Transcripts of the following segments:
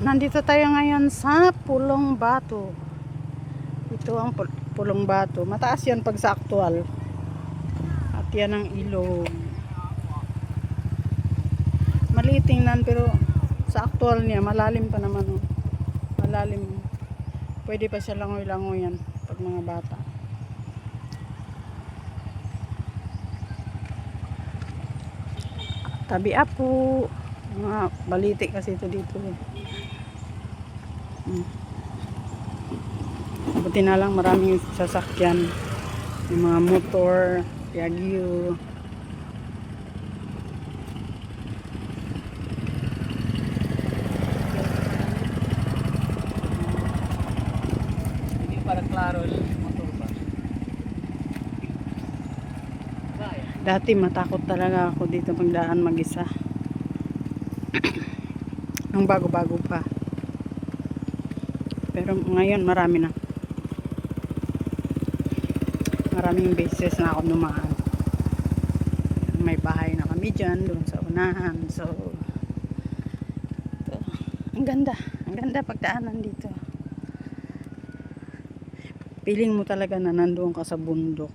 Nandito tayo ngayon sa Pulong Bato. Ito ang Pulong Bato. Mataas yan pag sa aktual. At yan ang ilog. Maliit tingnan pero sa aktual niya malalim pa naman. Oh. Malalim. Pwede pa siya langoy-langoy yan pag mga bata. Tabi apo. Mga baliti kasi ito dito. Buti na lang maraming sasakyan. Yung mga motor, Piaggio. Hindi para klaro motor pa. Dati matakot talaga ako dito magdaan mag-isa. Ang bago-bago pa. Pero ngayon marami na. Maraming beses na ako dumaan. May bahay na kami dyan, doon sa unahan. So, ito. Ang ganda. Ang ganda pagdaanan dito. Feeling mo talaga na nandoon ka sa bundok.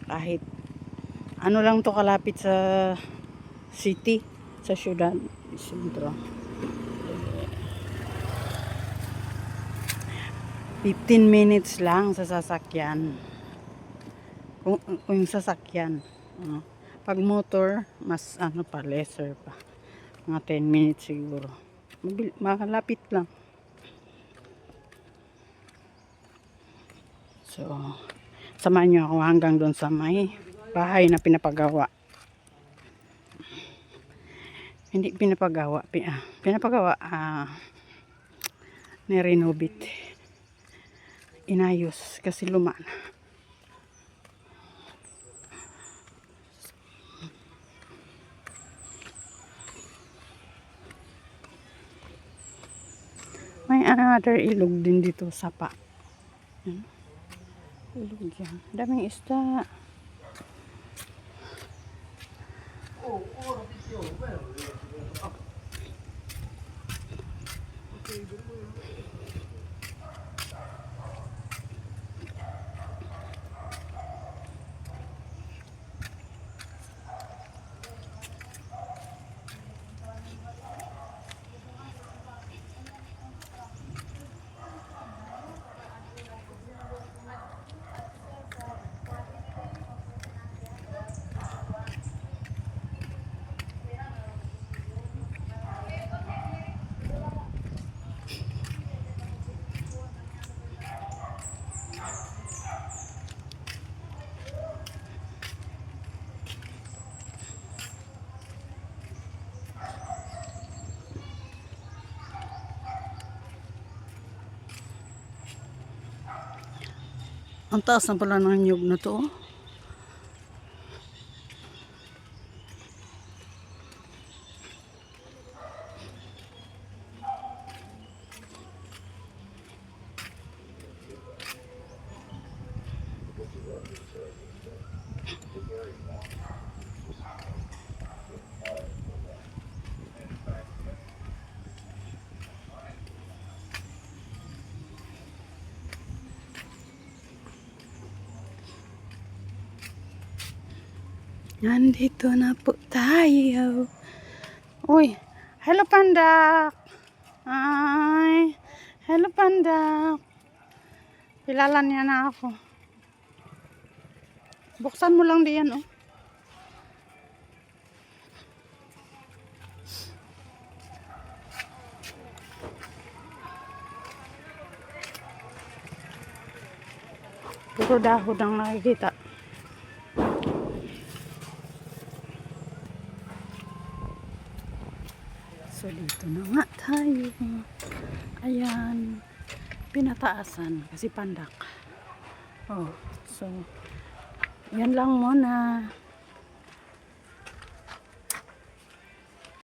Kahit ano lang to kalapit sa city, sa syudad, sentro. 15 minutes lang sa sasakyan. Kung yung sasakyan. Pag motor, mas ano pa, lesser pa. Mga 10 minutes siguro. Malapit lang. So, samahan nyo ako hanggang doon sa may bahay na pinapagawa. Hindi pinapagawa. Pinapagawa. Nirenovate. Inayos kasi luma na. May another ilog din dito, sapa. Ilog yan. Daming isda. Ang taas na pala ng nyug na to. Nandito na po tayo. Uy, hello pandak. Ay, hello pandak. Kilala niya na ako. Buksan mo lang diyan, oh. Puro dahon ang nakikita. So, dito na nga tayo. Ayan. Pinataasan. Kasi pandak. Oh, so, yan lang muna.